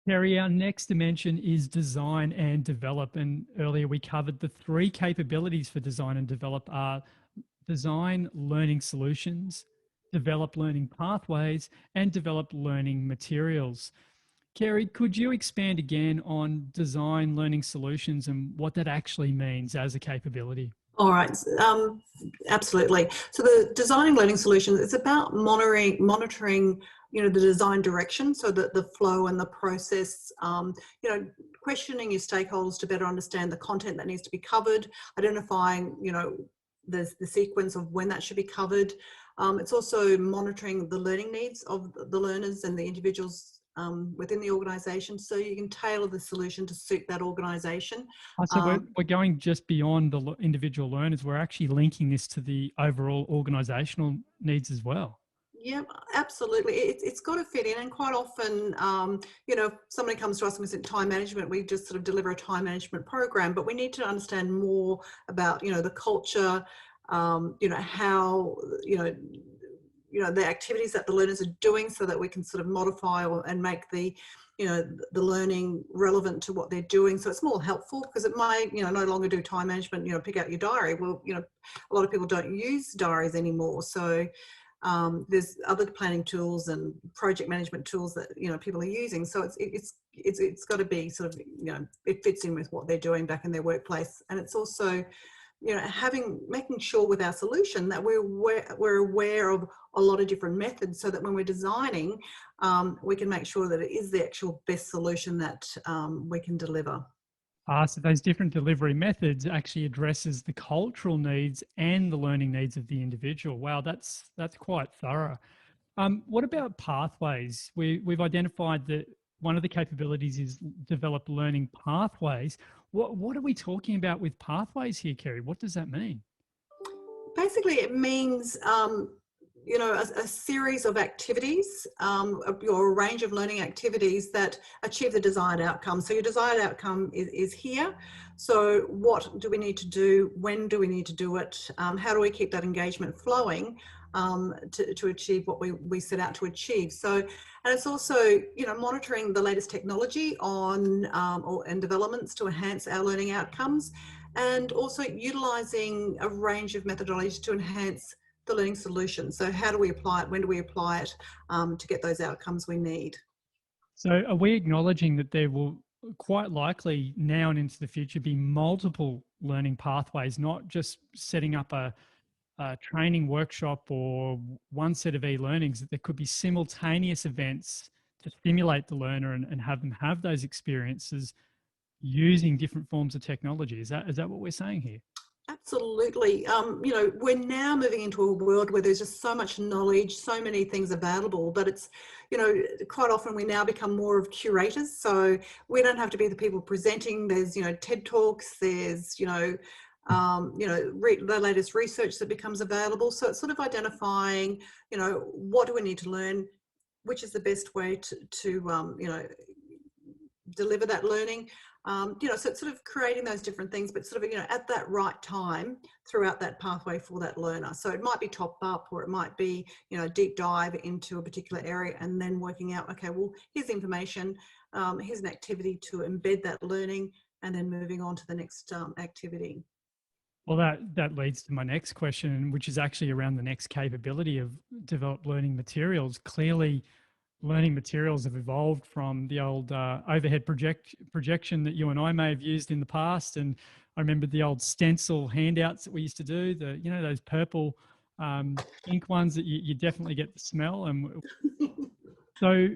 Terry, our next dimension is design and develop. And earlier we covered the three capabilities for design and develop are design learning solutions, develop learning pathways, and develop learning materials. Kerry, could you expand again on design learning solutions and what that actually means as a capability? All right, absolutely. So the designing learning solutions, it's about monitoring, the design direction, so that the flow and the process, questioning your stakeholders to better understand the content that needs to be covered, identifying, the sequence of when that should be covered. It's also monitoring the learning needs of the learners and the individuals within the organisation, so you can tailor the solution to suit that organisation. So we're going just beyond the individual learners. We're actually linking this to the overall organisational needs as well. Yeah, absolutely. It's got to fit in, and quite often, if somebody comes to us and we said time management, we just sort of deliver a time management program, but we need to understand more about, the culture, how, the activities that the learners are doing, so that we can sort of modify and make the learning relevant to what they're doing. So it's more helpful, because it might, no longer do time management, pick out your diary. Well, a lot of people don't use diaries anymore. So there's other planning tools and project management tools that, people are using. So it's got to be sort of, it fits in with what they're doing back in their workplace. And it's also, making sure with our solution that we're aware of a lot of different methods, so that when we're designing, we can make sure that it is the actual best solution that we can deliver. So those different delivery methods actually addresses the cultural needs and the learning needs of the individual. Wow, that's quite thorough. What about pathways? We've identified that one of the capabilities is develop learning pathways. What are we talking about with pathways here, Kerry? What does that mean? Basically, it means a series of activities, or a range of learning activities that achieve the desired outcome. So your desired outcome is here. So what do we need to do? When do we need to do it? How do we keep that engagement flowing to achieve what we set out to achieve? So, and it's also, monitoring the latest technology and developments to enhance our learning outcomes, and also utilising a range of methodologies to enhance the learning solution. So how do we apply it? When do we apply it to get those outcomes we need? So are we acknowledging that there will quite likely now and into the future be multiple learning pathways, not just setting up a training workshop or one set of e-learnings, that there could be simultaneous events to stimulate the learner and have them have those experiences using different forms of technology? Is that what we're saying here? Absolutely. We're now moving into a world where there's just so much knowledge, so many things available, but it's, quite often we now become more of curators. So we don't have to be the people presenting. There's, TED Talks, there's, the latest research that becomes available. So it's sort of identifying, what do we need to learn, which is the best way to deliver that learning. So it's sort of creating those different things, but sort of, at that right time throughout that pathway for that learner. So it might be top up, or it might be, deep dive into a particular area, and then working out, okay, well, here's the information, here's an activity to embed that learning, and then moving on to the next activity. Well, that leads to my next question, which is actually around the next capability of developed learning materials. Clearly, learning materials have evolved from the old overhead projection that you and I may have used in the past. And I remember the old stencil handouts that we used to do, those purple ink ones that you definitely get the smell. And so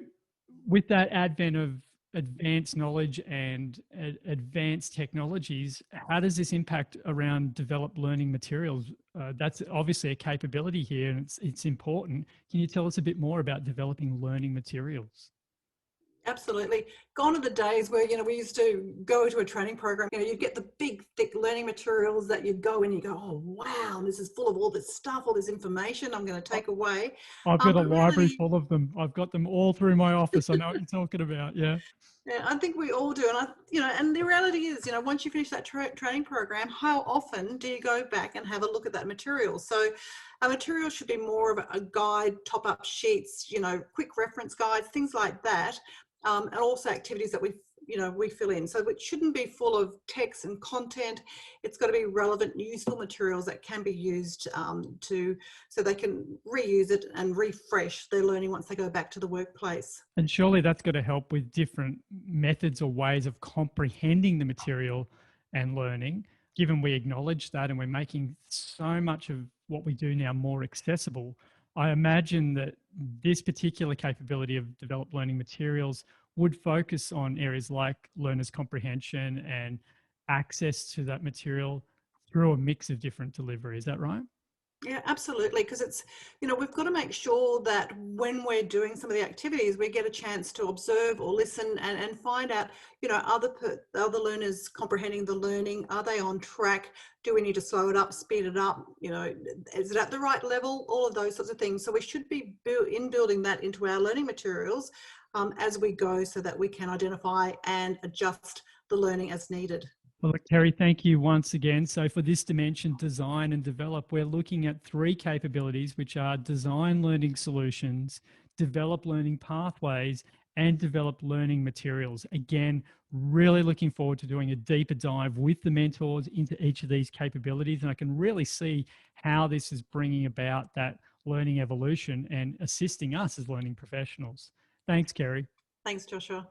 with that advent of advanced knowledge and advanced technologies, how does this impact around developed learning materials? That's obviously a capability here, and it's important. Can you tell us a bit more about developing learning materials? Absolutely. Gone are the days where, we used to go to a training program, you'd get the big, thick learning materials that you'd go in and you go, oh, wow, this is full of all this stuff, all this information I'm going to take away. I've got a But library really, full of them. I've got them all through my office. I know what you're talking about. Yeah. yeah, I think we all do. And and the reality is, once you finish that training program, how often do you go back and have a look at that material? So, Our material should be more of a guide, top-up sheets, quick reference guides, things like that, and also activities that we fill in. So it shouldn't be full of text and content. It's got to be relevant, useful materials that can be used so they can reuse it and refresh their learning once they go back to the workplace. And surely that's got to help with different methods or ways of comprehending the material and learning, given we acknowledge that and we're making so much of what we do now more accessible. I imagine that this particular capability of developed learning materials would focus on areas like learners' comprehension and access to that material through a mix of different delivery. Is that right? Yeah, absolutely. Because we've got to make sure that when we're doing some of the activities, we get a chance to observe or listen and find out, other learners comprehending the learning. Are they on track? Do we need to slow it up, speed it up? Is it at the right level? All of those sorts of things. So we should be building that into our learning materials as we go, so that we can identify and adjust the learning as needed. Well, look, Terry, thank you once again. So for this dimension, design and develop, we're looking at 3 capabilities, which are design learning solutions, develop learning pathways, and develop learning materials. Again, really looking forward to doing a deeper dive with the mentors into each of these capabilities. And I can really see how this is bringing about that learning evolution and assisting us as learning professionals. Thanks, Kerry. Thanks, Joshua.